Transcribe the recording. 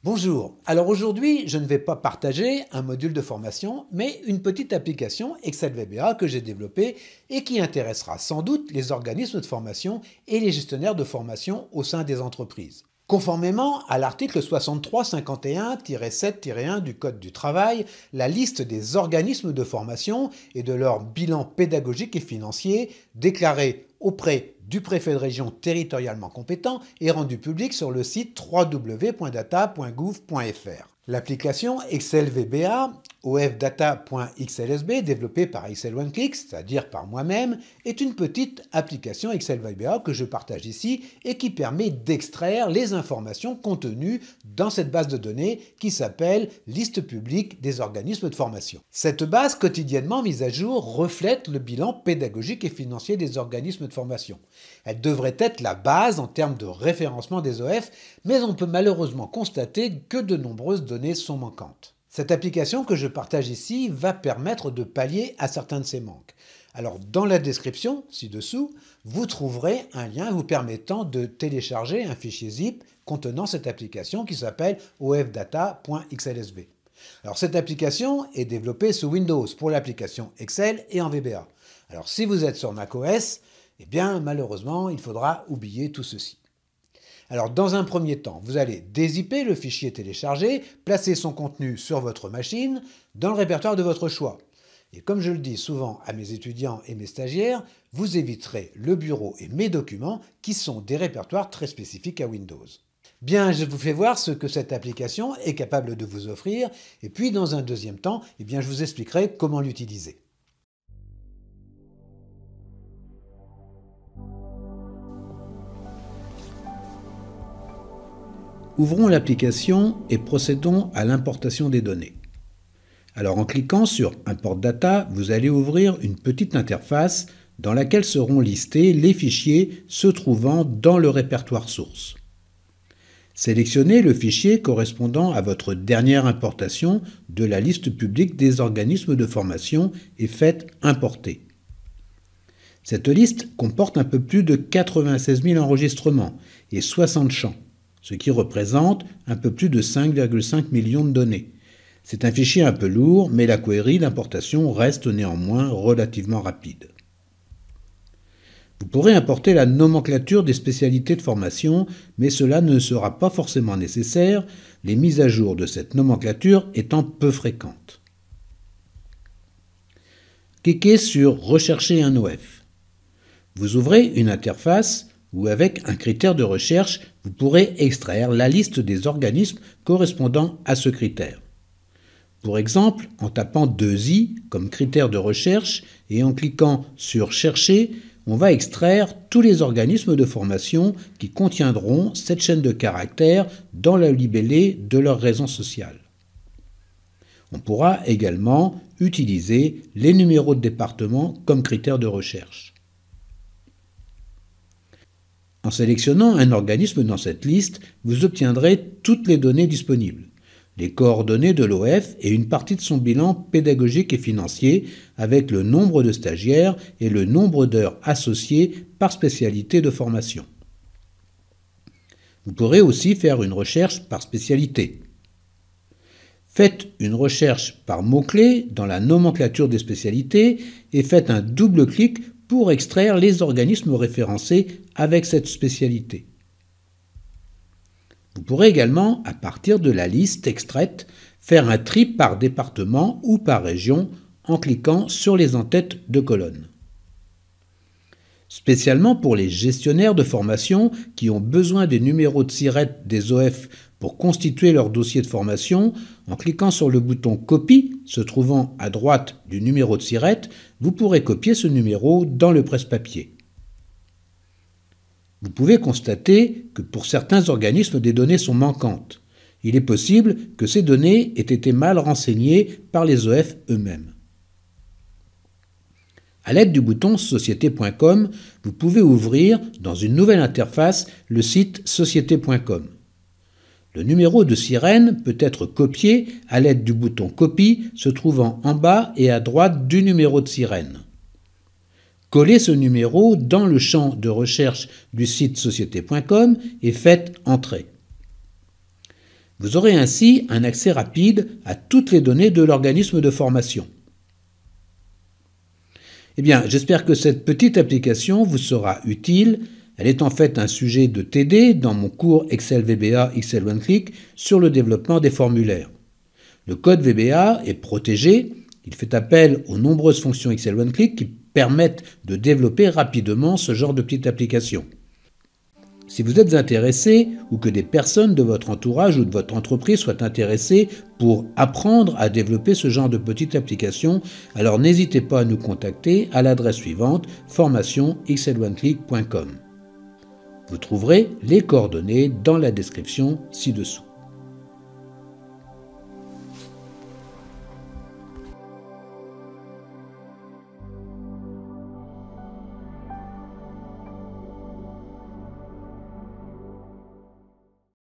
Bonjour, alors aujourd'hui je ne vais pas partager un module de formation mais une petite application Excel VBA que j'ai développée et qui intéressera sans doute les organismes de formation et les gestionnaires de formation au sein des entreprises. Conformément à l'article 6351-7-1 du Code du travail, la liste des organismes de formation et de leur bilan pédagogique et financier déclarés auprès du préfet de région territorialement compétent est rendue publique sur le site www.data.gouv.fr. L'application Excel VBA ofdata.xlsb développée par Excel One Click, c'est-à-dire par moi-même, est une petite application Excel VBA que je partage ici et qui permet d'extraire les informations contenues dans cette base de données qui s'appelle Liste publique des organismes de formation. Cette base quotidiennement mise à jour reflète le bilan pédagogique et financier des organismes de formation. Elle devrait être la base en termes de référencement des OF, mais on peut malheureusement constater que de nombreuses données sont manquantes. Cette application que je partage ici va permettre de pallier à certains de ces manques. Alors dans la description, ci-dessous, vous trouverez un lien vous permettant de télécharger un fichier zip contenant cette application qui s'appelle ofdata.xlsb. Alors cette application est développée sous Windows pour l'application Excel et en VBA. Alors si vous êtes sur macOS, eh bien malheureusement il faudra oublier tout ceci. Alors dans un premier temps, vous allez dézipper le fichier téléchargé, placer son contenu sur votre machine, dans le répertoire de votre choix. Et comme je le dis souvent à mes étudiants et mes stagiaires, vous éviterez le bureau et mes documents qui sont des répertoires très spécifiques à Windows. Bien, je vous fais voir ce que cette application est capable de vous offrir, et puis dans un deuxième temps, je vous expliquerai comment l'utiliser. Ouvrons l'application et procédons à l'importation des données. Alors en cliquant sur Import Data, vous allez ouvrir une petite interface dans laquelle seront listés les fichiers se trouvant dans le répertoire source. Sélectionnez le fichier correspondant à votre dernière importation de la liste publique des organismes de formation et faites Importer. Cette liste comporte un peu plus de 96 000 enregistrements et 60 champs, ce qui représente un peu plus de 5,5 millions de données. C'est un fichier un peu lourd, mais la query d'importation reste néanmoins relativement rapide. Vous pourrez importer la nomenclature des spécialités de formation, mais cela ne sera pas forcément nécessaire, les mises à jour de cette nomenclature étant peu fréquentes. Cliquez sur « Rechercher un OF ». Vous ouvrez une interface où avec un critère de recherche, vous pourrez extraire la liste des organismes correspondant à ce critère. Pour exemple, en tapant 2i comme critère de recherche et en cliquant sur « Chercher », on va extraire tous les organismes de formation qui contiendront cette chaîne de caractères dans le libellé de leur raison sociale. On pourra également utiliser les numéros de département comme critère de recherche. En sélectionnant un organisme dans cette liste, vous obtiendrez toutes les données disponibles, les coordonnées de l'OF et une partie de son bilan pédagogique et financier avec le nombre de stagiaires et le nombre d'heures associées par spécialité de formation. Vous pourrez aussi faire une recherche par spécialité. Faites une recherche par mots-clés dans la nomenclature des spécialités et faites un double clic pour extraire les organismes référencés avec cette spécialité. Vous pourrez également, à partir de la liste extraite, faire un tri par département ou par région en cliquant sur les en-têtes de colonnes. Spécialement pour les gestionnaires de formation qui ont besoin des numéros de SIRET des OF pour constituer leur dossier de formation, en cliquant sur le bouton « Copie » se trouvant à droite du numéro de SIRET, vous pourrez copier ce numéro dans le presse-papier. Vous pouvez constater que pour certains organismes, des données sont manquantes. Il est possible que ces données aient été mal renseignées par les OF eux-mêmes. À l'aide du bouton société.com, vous pouvez ouvrir dans une nouvelle interface le site société.com. Le numéro de sirène peut être copié à l'aide du bouton Copie se trouvant en bas et à droite du numéro de sirène. Collez ce numéro dans le champ de recherche du site société.com et faites Entrer. Vous aurez ainsi un accès rapide à toutes les données de l'organisme de formation. Eh bien, j'espère que cette petite application vous sera utile. Elle est en fait un sujet de TD dans mon cours Excel VBA Excel One Click sur le développement des formulaires. Le code VBA est protégé, il fait appel aux nombreuses fonctions Excel One Click qui permettent de développer rapidement ce genre de petite application. Si vous êtes intéressé ou que des personnes de votre entourage ou de votre entreprise soient intéressées pour apprendre à développer ce genre de petite application, alors n'hésitez pas à nous contacter à l'adresse suivante formation@excelonclick.com. Vous trouverez les coordonnées dans la description ci-dessous.